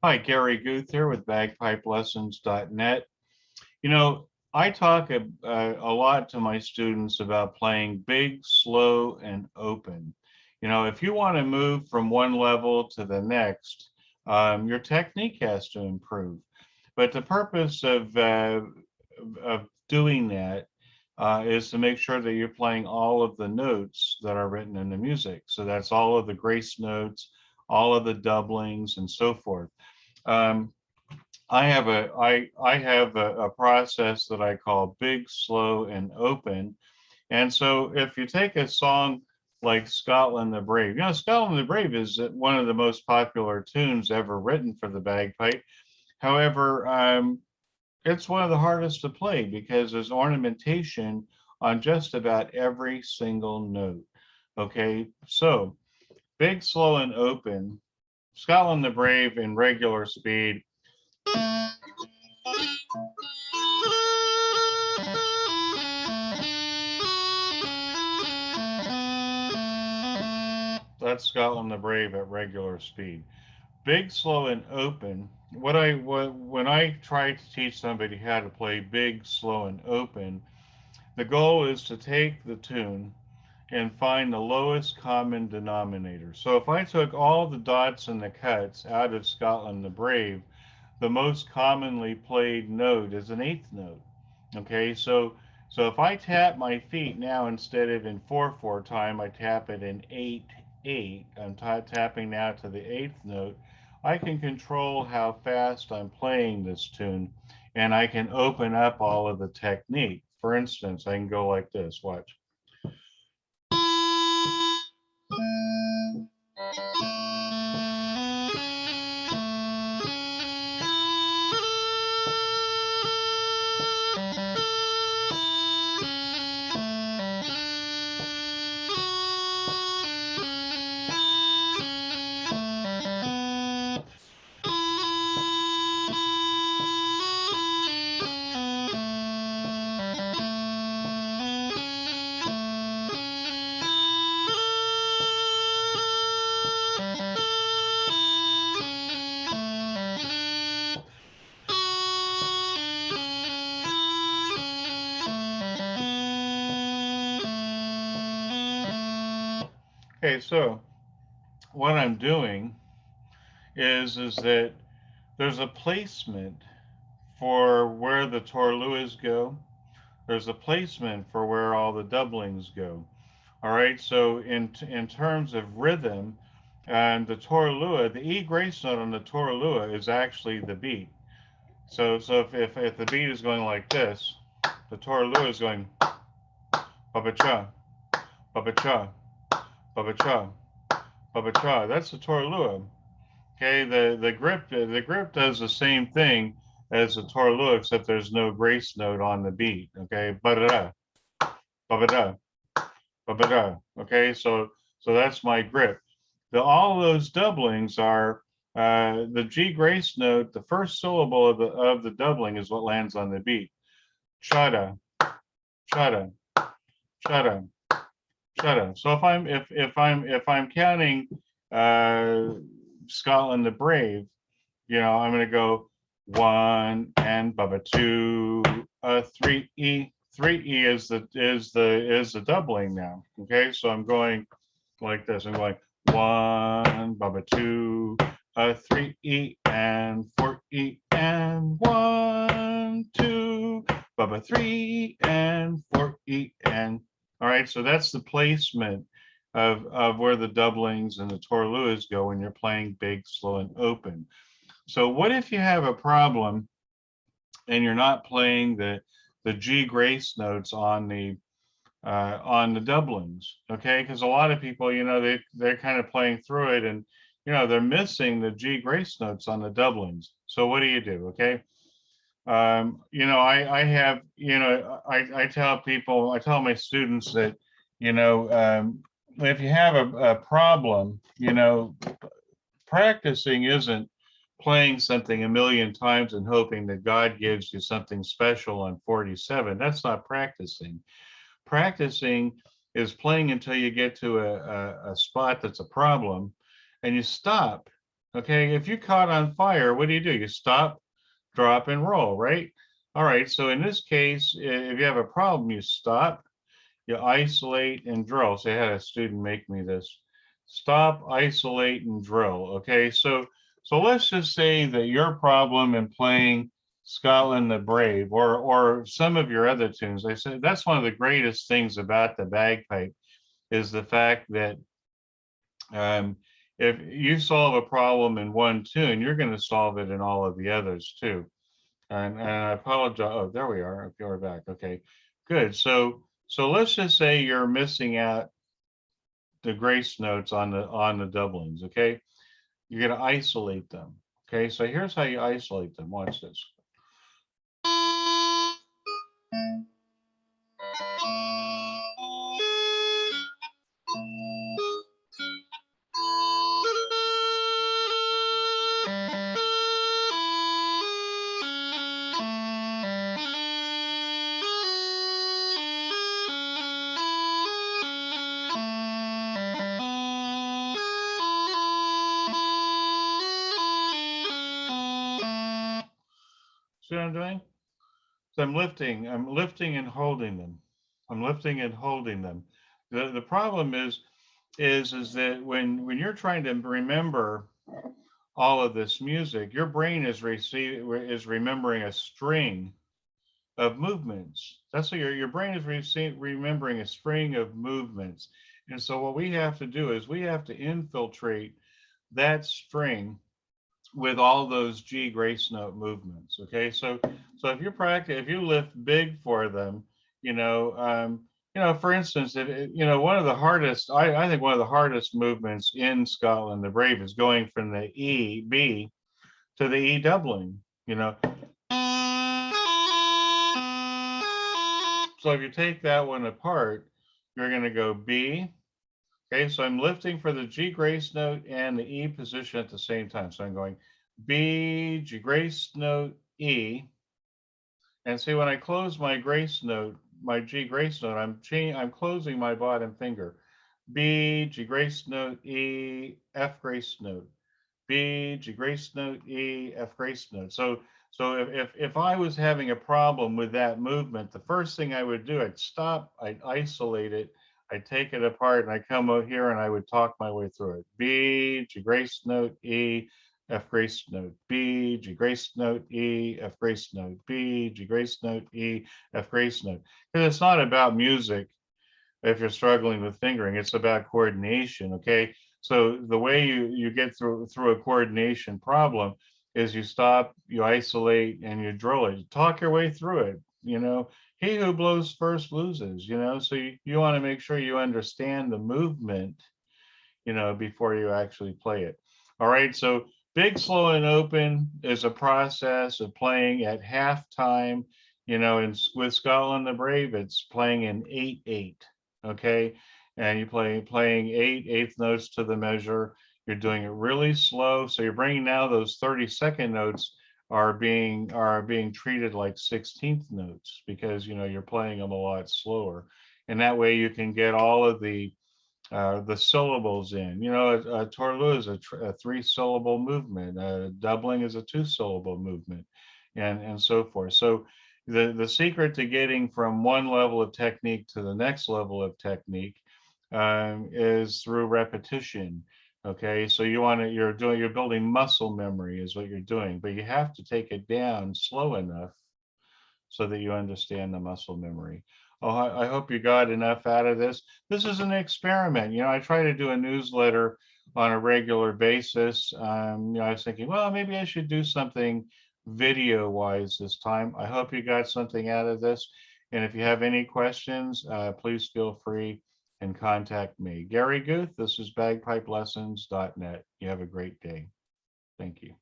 Hi, Gary Guth here with bagpipelessons.net. You know, I talk a lot to my students about playing big, slow, and open. You know, if you want to move from one level to the next, your technique has to improve. But the purpose of doing that is to make sure that you're playing all of the notes that are written in the music. So that's all of the grace notes, all of the doublings, and so forth. Um, I have a process that I call big, slow, and open. And so if you take a song like Scotland the Brave, you know, Scotland the Brave is one of the most popular tunes ever written for the bagpipe. However, it's one of the hardest to play because there's ornamentation on just about every single note. Okay, so big, slow, and open. Scotland the Brave in regular speed. That's Scotland the Brave at regular speed. Big, slow, and open. When I try to teach somebody how to play big, slow, and open, the goal is to take the tune and find the lowest common denominator. So if I took all the dots and the cuts out of Scotland the Brave, the most commonly played note is an eighth note. Okay, so if I tap my feet now instead of in 4/4 time, I tap it in 8/8. I'm tapping now to the eighth note. I can control how fast I'm playing this tune, and I can open up all of the technique. For instance, I can go like this. Watch. Okay, so what I'm doing is that there's a placement for where the torluas go. There's a placement for where all the doublings go. All right, so in terms of rhythm, and the torlua, the E grace note on the torlua is actually the beat. So if the beat is going like this, the torlua is going ba ba cha, ba ba cha, ba ba cha, ba ba cha. That's the torlua. Okay, the grip does the same thing as the torlua, except there's no grace note on the beat. Okay, ba da da, ba ba da, ba ba da. Okay, so that's my grip. All of those doublings are the G grace note. The first syllable of the doubling is what lands on the beat. Chada, chada, chada, chada. So if I'm counting uh, Scotland the Brave, you know, I'm going to go one and baba two, three E. Three E is the doubling now. Okay, so I'm going like this. I'm going one, baba two, three E and four E and one, two, baba three and four E and. All right, so that's the placement of where the doublings and the torluas go when you're playing big, slow, and open. So what if you have a problem and you're not playing the G grace notes on the doublings? Okay, because a lot of people, you know, they're kind of playing through it, and you know they're missing the G grace notes on the doublings. So what do you do? Okay, you know, I have, you know, I tell people, I tell my students that, you know, if you have a problem, you know, practicing isn't playing something a million times and hoping that God gives you something special on 47. That's not practicing. Practicing is playing until you get to a spot that's a problem and you stop Okay, if you caught on fire, what do? You stop, drop, and roll, right? All right, so in this case, if you have a problem, you stop, you isolate, and drill. So I had a student make me this. Stop, isolate, and drill. Okay, so let's just say that your problem in playing Scotland the Brave or some of your other tunes, I said that's one of the greatest things about the bagpipe is the fact that um, if you solve a problem in one tune, you're going to solve it in all of the others too. And I apologize. Oh, there we are. Okay, we're back. Okay, good. So let's just say you're missing out the grace notes on the doublings. Okay, you're going to isolate them. Okay, so here's how you isolate them. Watch this. See what I'm doing? So I'm lifting and holding them. I'm lifting and holding them. The problem is that when you're trying to remember all of this music, your brain is remembering a string of movements. That's what your brain is remembering a string of movements. And so what we have to do is we have to infiltrate that string with all those G grace note movements. Okay, so if you practice, if you lift big for them, you know, for instance, one of the hardest, I think one of the hardest movements in Scotland the Brave is going from the E B to the E doubling. You know, so if you take that one apart, you're going to go B. Okay, so I'm lifting for the G grace note and the E position at the same time. So I'm going B, G grace note, E. And see, when I close my grace note, my G grace note, I'm closing my bottom finger. B, G grace note, E, F grace note. B, G grace note, E, F grace note. So if I was having a problem with that movement, the first thing I would do, I'd stop, I'd isolate it, I'd take it apart, and I come out here and I would talk my way through it. B, G grace note, E, F grace note, B, G grace note, E, F grace note, B, G grace note, E, F grace note. Because it's not about music if you're struggling with fingering, it's about coordination. Okay, so the way you get through a coordination problem is you stop, you isolate, and you drill it. You talk your way through it. He who blows first loses. So you want to make sure you understand the movement, before you actually play it. All right, so big, slow, and open is a process of playing at halftime. And with Scotland the Brave, it's playing in 8/8. Okay, and you playing eighth notes to the measure. You're doing it really slow, so you're bringing now those 30-second notes are being treated like 16th notes because you're playing them a lot slower, and that way you can get all of the syllables in. A torlu is a three-syllable movement. Doubling is a two-syllable movement, and so forth. So the secret to getting from one level of technique to the next level of technique is through repetition. Okay, so you're building muscle memory is what you're doing, but you have to take it down slow enough so that you understand the muscle memory. Oh, I hope you got enough out of this. This is an experiment. I try to do a newsletter on a regular basis. I was thinking, well, maybe I should do something video wise this time. I hope you got something out of this. And if you have any questions, please feel free and contact me. Gary Guth, this is bagpipelessons.net. You have a great day. Thank you.